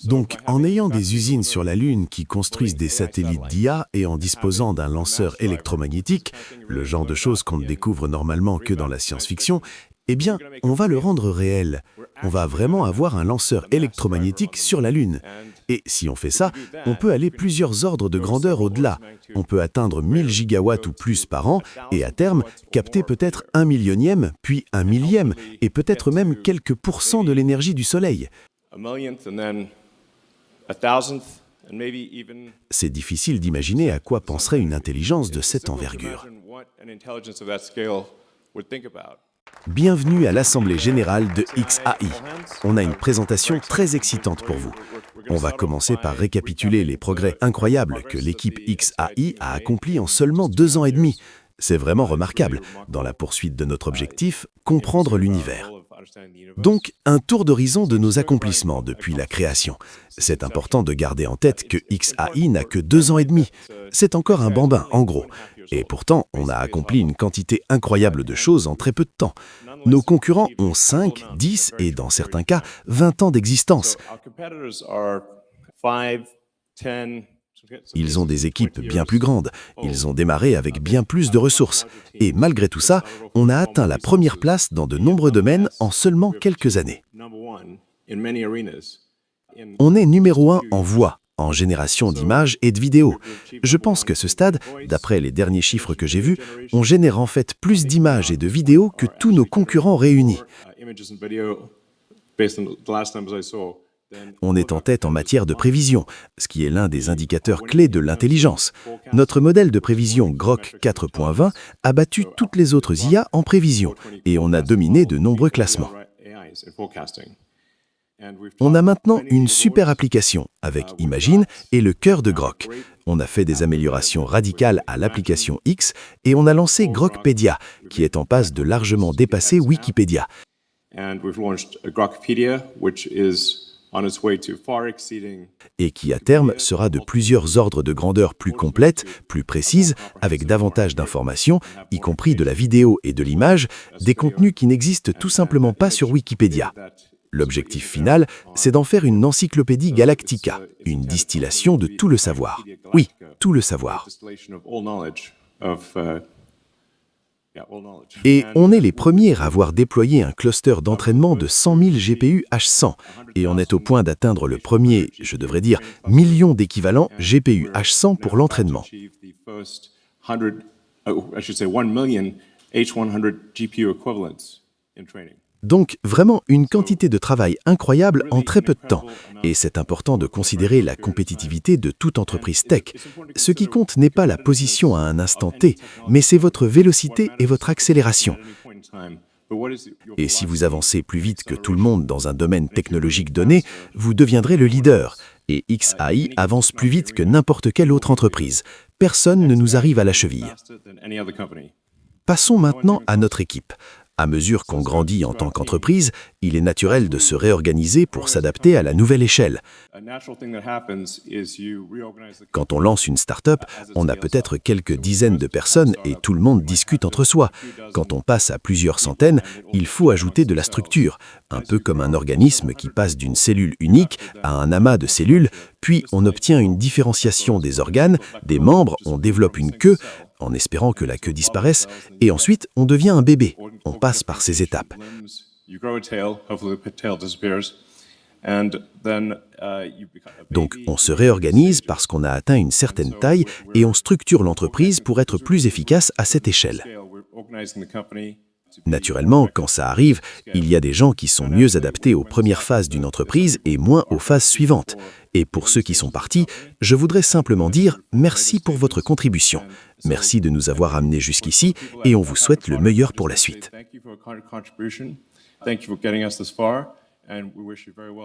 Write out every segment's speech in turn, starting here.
Donc, en ayant des usines sur la Lune qui construisent des satellites d'IA et en disposant d'un lanceur électromagnétique, le genre de choses qu'on ne découvre normalement que dans la science-fiction, eh bien, on va le rendre réel. On va vraiment avoir un lanceur électromagnétique sur la Lune. Et si on fait ça, on peut aller plusieurs ordres de grandeur au-delà. On peut atteindre 1000 gigawatts ou plus par an et à terme, capter peut-être 1 millionième, puis 1 millième, et peut-être même quelques pourcents de l'énergie du Soleil. C'est difficile d'imaginer à quoi penserait une intelligence de cette envergure. Bienvenue à l'Assemblée générale de XAI. On a une présentation très excitante pour vous. On va commencer par récapituler les progrès incroyables que l'équipe XAI a accomplis en seulement 2 ans et demi. C'est vraiment remarquable, dans la poursuite de notre objectif, comprendre l'univers. Donc, un tour d'horizon de nos accomplissements depuis la création. C'est important de garder en tête que XAI n'a que 2 ans et demi. C'est encore un bambin, en gros. Et pourtant, on a accompli une quantité incroyable de choses en très peu de temps. Nos concurrents ont 5, 10 et, dans certains cas, 20 ans d'existence. Ils ont des équipes bien plus grandes, ils ont démarré avec bien plus de ressources. Et malgré tout ça, on a atteint la première place dans de nombreux domaines en seulement quelques années. On est numéro 1 en voix, en génération d'images et de vidéos. Je pense que ce stade, d'après les derniers chiffres que j'ai vus, on génère en fait plus d'images et de vidéos que tous nos concurrents réunis. On est en tête en matière de prévision, ce qui est l'un des indicateurs clés de l'intelligence. Notre modèle de prévision Grok 4.20 a battu toutes les autres IA en prévision et on a dominé de nombreux classements. On a maintenant une super application avec Imagine et le cœur de Grok. On a fait des améliorations radicales à l'application X et on a lancé Grokpedia, qui est en passe de largement dépasser Wikipédia. Et qui à terme sera de plusieurs ordres de grandeur plus complète, plus précise, avec davantage d'informations, y compris de la vidéo et de l'image, des contenus qui n'existent tout simplement pas sur Wikipédia. L'objectif final, c'est d'en faire une encyclopédie galactica, une distillation de tout le savoir. Oui, tout le savoir. Et on est les premiers à avoir déployé un cluster d'entraînement de 100 000 GPU H100, et on est au point d'atteindre le premier, je devrais dire, million d'équivalents GPU H100 pour l'entraînement. Donc, vraiment une quantité de travail incroyable en très peu de temps. Et c'est important de considérer la compétitivité de toute entreprise tech. Ce qui compte n'est pas la position à un instant T, mais c'est votre vélocité et votre accélération. Et si vous avancez plus vite que tout le monde dans un domaine technologique donné, vous deviendrez le leader. Et XAI avance plus vite que n'importe quelle autre entreprise. Personne ne nous arrive à la cheville. Passons maintenant à notre équipe. À mesure qu'on grandit en tant qu'entreprise, il est naturel de se réorganiser pour s'adapter à la nouvelle échelle. Quand on lance une start-up, on a peut-être quelques dizaines de personnes et tout le monde discute entre soi. Quand on passe à plusieurs centaines, il faut ajouter de la structure, un peu comme un organisme qui passe d'une cellule unique à un amas de cellules, puis on obtient une différenciation des organes, des membres, on développe une queue, en espérant que la queue disparaisse, et ensuite on devient un bébé. On passe par ces étapes. Donc on se réorganise parce qu'on a atteint une certaine taille et on structure l'entreprise pour être plus efficace à cette échelle. Naturellement, quand ça arrive, il y a des gens qui sont mieux adaptés aux premières phases d'une entreprise et moins aux phases suivantes. Et pour ceux qui sont partis, je voudrais simplement dire merci pour votre contribution. Merci de nous avoir amenés jusqu'ici et on vous souhaite le meilleur pour la suite.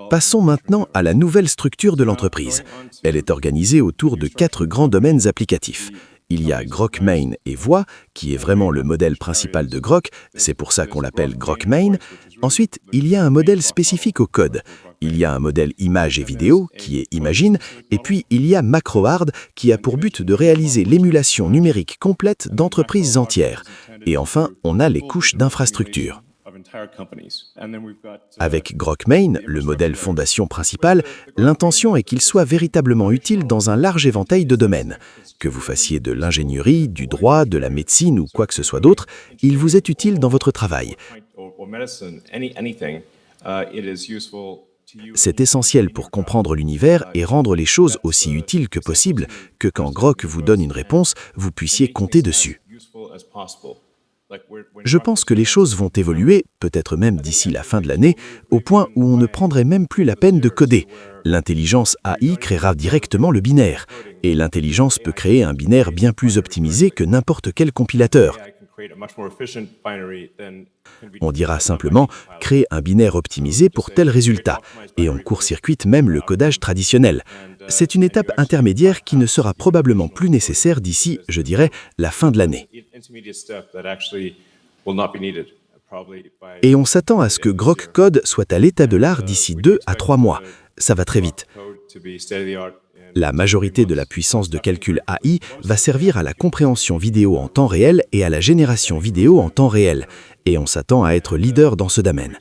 Passons maintenant à la nouvelle structure de l'entreprise. Elle est organisée autour de 4 grands domaines applicatifs. Il y a Grok Main et Voix, qui est vraiment le modèle principal de Grok, c'est pour ça qu'on l'appelle Grok Main. Ensuite, il y a un modèle spécifique au code. Il y a un modèle image et vidéo, qui est Imagine, et puis il y a MacroHard, qui a pour but de réaliser l'émulation numérique complète d'entreprises entières. Et enfin, on a les couches d'infrastructure. Avec Grok Main, le modèle fondation principal, l'intention est qu'il soit véritablement utile dans un large éventail de domaines. Que vous fassiez de l'ingénierie, du droit, de la médecine ou quoi que ce soit d'autre, il vous est utile dans votre travail. C'est essentiel pour comprendre l'univers et rendre les choses aussi utiles que possible que quand Grok vous donne une réponse, vous puissiez compter dessus. Je pense que les choses vont évoluer, peut-être même d'ici la fin de l'année, au point où on ne prendrait même plus la peine de coder. L'intelligence AI créera directement le binaire, et l'intelligence peut créer un binaire bien plus optimisé que n'importe quel compilateur. On dira simplement « créer un binaire optimisé pour tel résultat » et on court-circuite même le codage traditionnel. C'est une étape intermédiaire qui ne sera probablement plus nécessaire d'ici, je dirais, la fin de l'année. Et on s'attend à ce que Grok Code soit à l'état de l'art d'ici 2 à 3 mois. Ça va très vite. La majorité de la puissance de calcul AI va servir à la compréhension vidéo en temps réel et à la génération vidéo en temps réel. Et on s'attend à être leader dans ce domaine.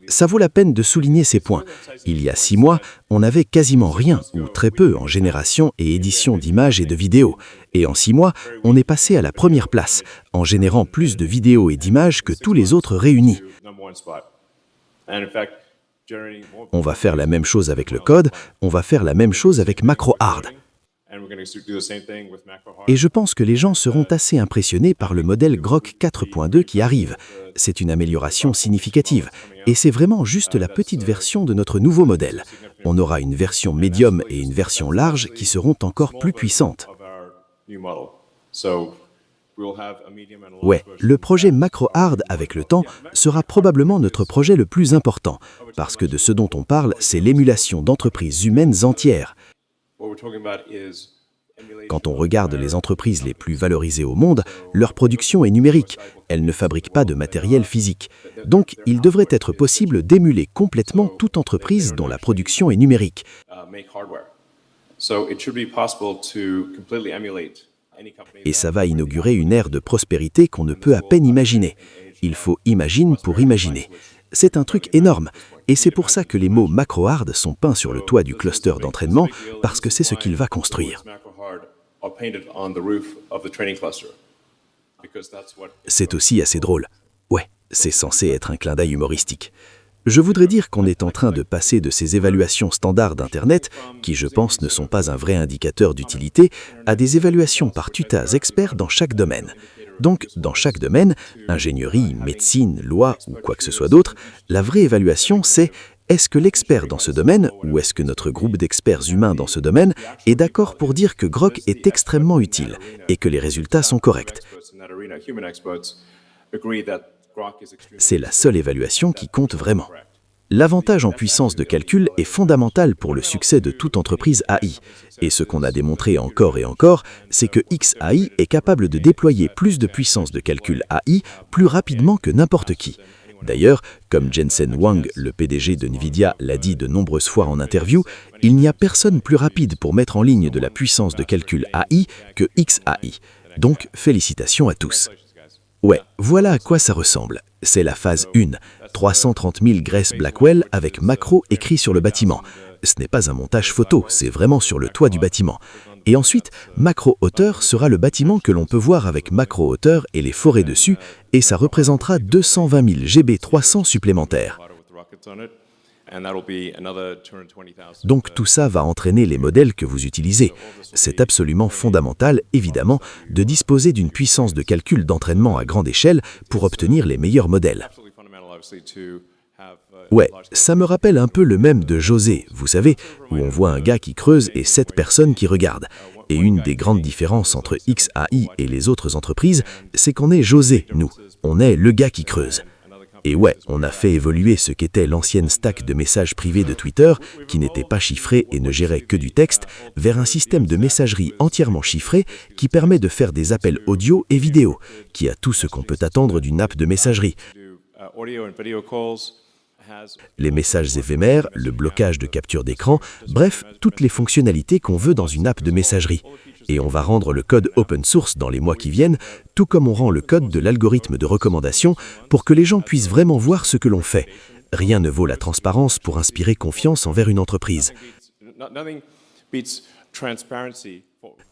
Ça vaut la peine de souligner ces points. Il y a 6 mois, on n'avait quasiment rien ou très peu en génération et édition d'images et de vidéos. Et en 6 mois, on est passé à la première place, en générant plus de vidéos et d'images que tous les autres réunis. On va faire la même chose avec le code, on va faire la même chose avec MacroHard. Et je pense que les gens seront assez impressionnés par le modèle Grok 4.2 qui arrive. C'est une amélioration significative. Et c'est vraiment juste la petite version de notre nouveau modèle. On aura une version médium et une version large qui seront encore plus puissantes. Ouais, le projet MacroHard avec le temps sera probablement notre projet le plus important, parce que de ce dont on parle, c'est l'émulation d'entreprises humaines entières. Quand on regarde les entreprises les plus valorisées au monde, leur production est numérique. Elles ne fabriquent pas de matériel physique. Donc, il devrait être possible d'émuler complètement toute entreprise dont la production est numérique. Et ça va inaugurer une ère de prospérité qu'on ne peut à peine imaginer. Il faut imagine pour imaginer. C'est un truc énorme. Et c'est pour ça que les mots MacroHard sont peints sur le toit du cluster d'entraînement, parce que c'est ce qu'il va construire. C'est aussi assez drôle. Ouais, c'est censé être un clin d'œil humoristique. Je voudrais dire qu'on est en train de passer de ces évaluations standards d'Internet, qui je pense ne sont pas un vrai indicateur d'utilité, à des évaluations par tutas experts dans chaque domaine. Donc, dans chaque domaine, ingénierie, médecine, loi ou quoi que ce soit d'autre, la vraie évaluation, c'est est-ce que l'expert dans ce domaine, ou est-ce que notre groupe d'experts humains dans ce domaine, est d'accord pour dire que Grok est extrêmement utile et que les résultats sont corrects. C'est la seule évaluation qui compte vraiment. L'avantage en puissance de calcul est fondamental pour le succès de toute entreprise AI. Et ce qu'on a démontré encore et encore, c'est que XAI est capable de déployer plus de puissance de calcul AI plus rapidement que n'importe qui. D'ailleurs, comme Jensen Huang, le PDG de NVIDIA, l'a dit de nombreuses fois en interview, il n'y a personne plus rapide pour mettre en ligne de la puissance de calcul AI que XAI. Donc, félicitations à tous. Ouais, voilà à quoi ça ressemble. C'est la phase 1, 330 000 Grace Blackwell avec macro écrit sur le bâtiment. Ce n'est pas un montage photo, c'est vraiment sur le toit du bâtiment. Et ensuite, macro hauteur sera le bâtiment que l'on peut voir avec macro hauteur et les forêts dessus, et ça représentera 220 000 GB300 supplémentaires. Donc tout ça va entraîner les modèles que vous utilisez. C'est absolument fondamental, évidemment, de disposer d'une puissance de calcul d'entraînement à grande échelle pour obtenir les meilleurs modèles. Ouais, ça me rappelle un peu le mème de José, vous savez, où on voit un gars qui creuse et 7 personnes qui regardent. Et une des grandes différences entre XAI et les autres entreprises, c'est qu'on est José, nous. On est le gars qui creuse. Et ouais, on a fait évoluer ce qu'était l'ancienne stack de messages privés de Twitter, qui n'était pas chiffré et ne gérait que du texte, vers un système de messagerie entièrement chiffré qui permet de faire des appels audio et vidéo, qui a tout ce qu'on peut attendre d'une app de messagerie. Les messages éphémères, le blocage de capture d'écran, bref, toutes les fonctionnalités qu'on veut dans une app de messagerie. Et on va rendre le code open source dans les mois qui viennent, tout comme on rend le code de l'algorithme de recommandation pour que les gens puissent vraiment voir ce que l'on fait. Rien ne vaut la transparence pour inspirer confiance envers une entreprise.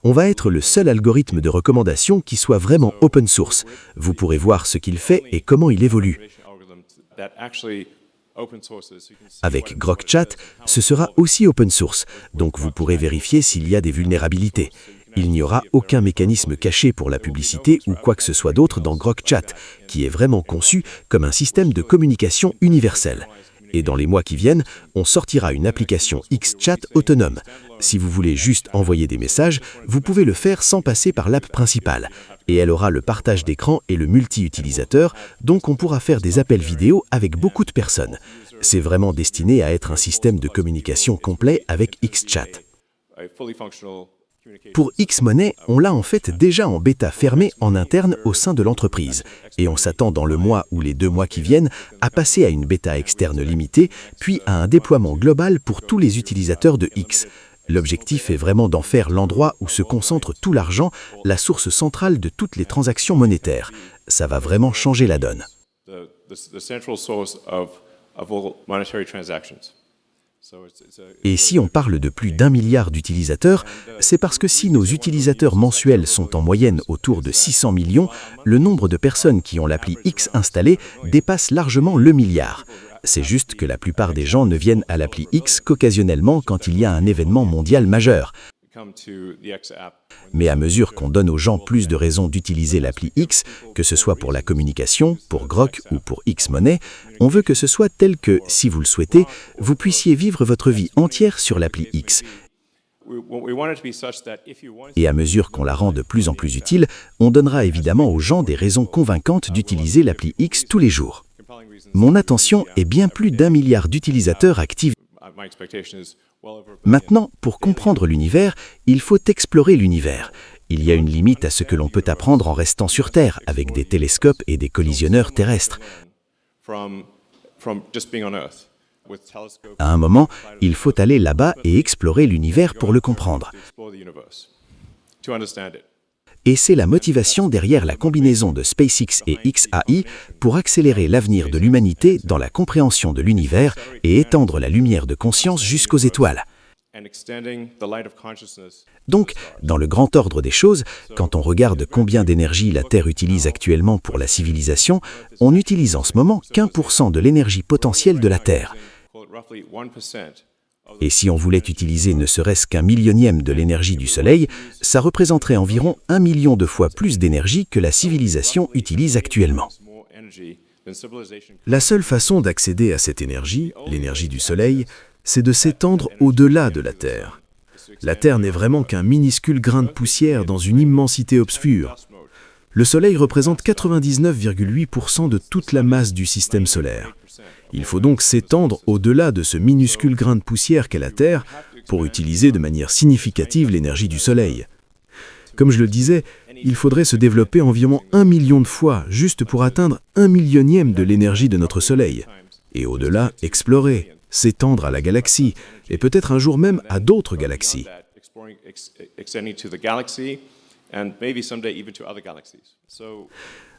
On va être le seul algorithme de recommandation qui soit vraiment open source. Vous pourrez voir ce qu'il fait et comment il évolue. Avec GrokChat, ce sera aussi open source, donc vous pourrez vérifier s'il y a des vulnérabilités. Il n'y aura aucun mécanisme caché pour la publicité ou quoi que ce soit d'autre dans GrokChat, qui est vraiment conçu comme un système de communication universel. Et dans les mois qui viennent, on sortira une application XChat autonome. Si vous voulez juste envoyer des messages, vous pouvez le faire sans passer par l'app principale. Et elle aura le partage d'écran et le multi-utilisateur, donc on pourra faire des appels vidéo avec beaucoup de personnes. C'est vraiment destiné à être un système de communication complet avec XChat. Pour Xmoney, on l'a en fait déjà en bêta fermée en interne au sein de l'entreprise. Et on s'attend dans le mois ou les 2 mois qui viennent à passer à une bêta externe limitée, puis à un déploiement global pour tous les utilisateurs de X. L'objectif est vraiment d'en faire l'endroit où se concentre tout l'argent, la source centrale de toutes les transactions monétaires. Ça va vraiment changer la donne. Et si on parle de plus d'1 milliard d'utilisateurs, c'est parce que si nos utilisateurs mensuels sont en moyenne autour de 600 millions, le nombre de personnes qui ont l'appli X installée dépasse largement le milliard. C'est juste que la plupart des gens ne viennent à l'appli X qu'occasionnellement quand il y a un événement mondial majeur. Mais à mesure qu'on donne aux gens plus de raisons d'utiliser l'appli X, que ce soit pour la communication, pour Grok ou pour Xmoney, on veut que ce soit tel que, si vous le souhaitez, vous puissiez vivre votre vie entière sur l'appli X. Et à mesure qu'on la rend de plus en plus utile, on donnera évidemment aux gens des raisons convaincantes d'utiliser l'appli X tous les jours. Mon attention est bien plus d'1 milliard d'utilisateurs actifs. Maintenant, pour comprendre l'univers, il faut explorer l'univers. Il y a une limite à ce que l'on peut apprendre en restant sur Terre, avec des télescopes et des collisionneurs terrestres. À un moment, il faut aller là-bas et explorer l'univers pour le comprendre. Et c'est la motivation derrière la combinaison de SpaceX et XAI pour accélérer l'avenir de l'humanité dans la compréhension de l'univers et étendre la lumière de conscience jusqu'aux étoiles. Donc, dans le grand ordre des choses, quand on regarde combien d'énergie la Terre utilise actuellement pour la civilisation, on utilise en ce moment qu'1% de l'énergie potentielle de la Terre. Et si on voulait utiliser ne serait-ce qu'un millionième de l'énergie du Soleil, ça représenterait environ 1 million de fois plus d'énergie que la civilisation utilise actuellement. La seule façon d'accéder à cette énergie, l'énergie du Soleil, c'est de s'étendre au-delà de la Terre. La Terre n'est vraiment qu'un minuscule grain de poussière dans une immensité obscure. Le Soleil représente 99,8% de toute la masse du système solaire. Il faut donc s'étendre au-delà de ce minuscule grain de poussière qu'est la Terre pour utiliser de manière significative l'énergie du Soleil. Comme je le disais, il faudrait se développer environ 1 million de fois juste pour atteindre 1 millionième de l'énergie de notre Soleil. Et au-delà, explorer, s'étendre à la galaxie, et peut-être un jour même à d'autres galaxies.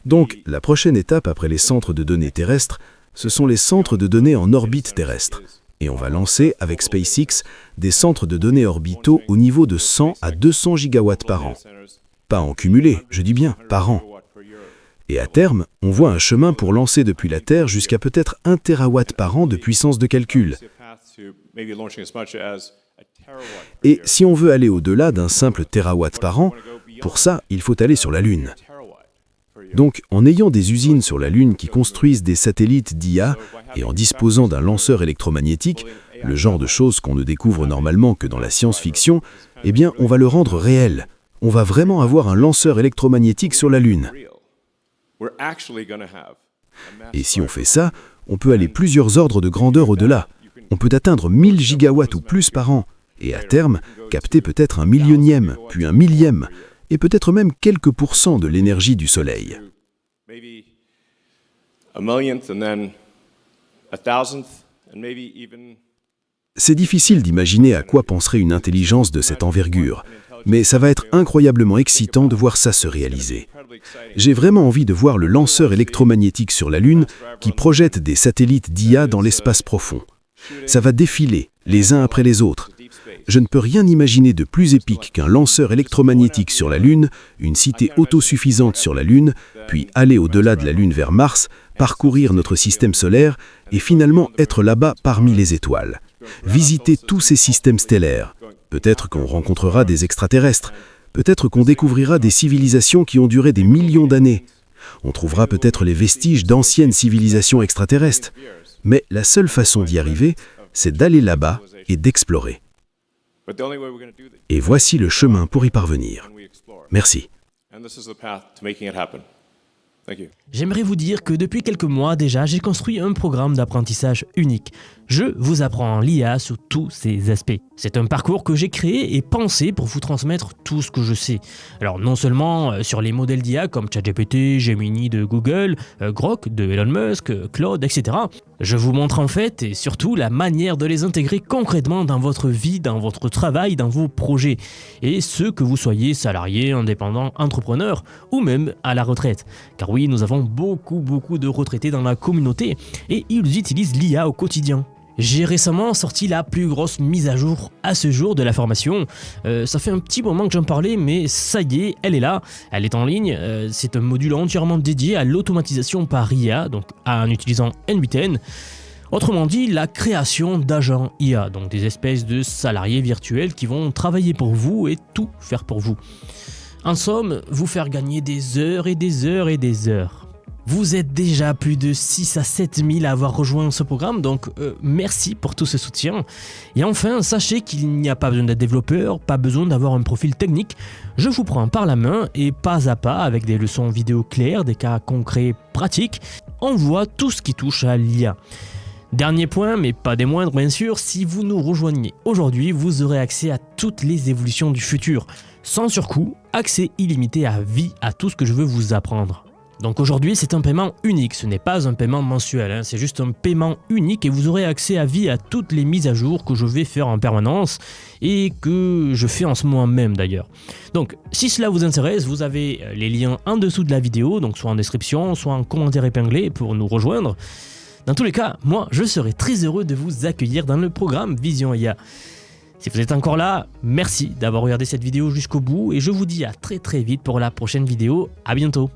Donc, la prochaine étape après les centres de données terrestres, ce sont les centres de données en orbite terrestre. Et on va lancer, avec SpaceX, des centres de données orbitaux au niveau de 100 à 200 gigawatts par an. Pas en cumulé, je dis bien, par an. Et à terme, on voit un chemin pour lancer depuis la Terre jusqu'à peut-être 1 terawatt par an de puissance de calcul. Et si on veut aller au-delà d'un simple terawatt par an, pour ça, il faut aller sur la Lune. Donc, en ayant des usines sur la Lune qui construisent des satellites d'IA et en disposant d'un lanceur électromagnétique, le genre de choses qu'on ne découvre normalement que dans la science-fiction, eh bien, on va le rendre réel. On va vraiment avoir un lanceur électromagnétique sur la Lune. Et si on fait ça, on peut aller plusieurs ordres de grandeur au-delà. On peut atteindre 1000 gigawatts ou plus par an, et à terme, capter peut-être 1 millionième, puis 1 millième, et peut-être même quelques pourcents de l'énergie du Soleil. C'est difficile d'imaginer à quoi penserait une intelligence de cette envergure, mais ça va être incroyablement excitant de voir ça se réaliser. J'ai vraiment envie de voir le lanceur électromagnétique sur la Lune qui projette des satellites d'IA dans l'espace profond. Ça va défiler, les uns après les autres. Je ne peux rien imaginer de plus épique qu'un lanceur électromagnétique sur la Lune, une cité autosuffisante sur la Lune, puis aller au-delà de la Lune vers Mars, parcourir notre système solaire et finalement être là-bas parmi les étoiles. Visiter tous ces systèmes stellaires. Peut-être qu'on rencontrera des extraterrestres. Peut-être qu'on découvrira des civilisations qui ont duré des millions d'années. On trouvera peut-être les vestiges d'anciennes civilisations extraterrestres. Mais la seule façon d'y arriver, c'est d'aller là-bas et d'explorer. Et voici le chemin pour y parvenir. Merci. J'aimerais vous dire que depuis quelques mois déjà, j'ai construit un programme d'apprentissage unique. Je vous apprends l'IA sous tous ses aspects. C'est un parcours que j'ai créé et pensé pour vous transmettre tout ce que je sais. Alors non seulement sur les modèles d'IA comme ChatGPT, Gemini de Google, Grok de Elon Musk, Claude, etc. Je vous montre en fait et surtout la manière de les intégrer concrètement dans votre vie, dans votre travail, dans vos projets. Et ce que vous soyez salarié, indépendant, entrepreneur ou même à la retraite. Car oui, nous avons beaucoup de retraités dans la communauté et ils utilisent l'IA au quotidien. J'ai récemment sorti la plus grosse mise à jour à ce jour de la formation. Ça fait un petit moment que j'en parlais, mais ça y est, elle est là, elle est en ligne. C'est un module entièrement dédié à l'automatisation par IA, donc en utilisant N8N. Autrement dit, la création d'agents IA, donc des espèces de salariés virtuels qui vont travailler pour vous et tout faire pour vous. En somme, vous faire gagner des heures et des heures et des heures. Vous êtes déjà plus de 6 à 7 000 à avoir rejoint ce programme, donc merci pour tout ce soutien. Et enfin, sachez qu'il n'y a pas besoin d'être développeur, pas besoin d'avoir un profil technique. Je vous prends par la main et pas à pas, avec des leçons vidéo claires, des cas concrets pratiques, on voit tout ce qui touche à l'IA. Dernier point, mais pas des moindres bien sûr, si vous nous rejoignez aujourd'hui, vous aurez accès à toutes les évolutions du futur. Sans surcoût, accès illimité à vie à tout ce que je veux vous apprendre. Donc aujourd'hui, c'est un paiement unique, ce n'est pas un paiement mensuel, c'est juste un paiement unique et vous aurez accès à vie à toutes les mises à jour que je vais faire en permanence et que je fais en ce moment même d'ailleurs. Donc si cela vous intéresse, vous avez les liens en dessous de la vidéo, donc soit en description, soit en commentaire épinglé pour nous rejoindre. Dans tous les cas, moi je serai très heureux de vous accueillir dans le programme Vision IA. Si vous êtes encore là, merci d'avoir regardé cette vidéo jusqu'au bout et je vous dis à très vite pour la prochaine vidéo. À bientôt.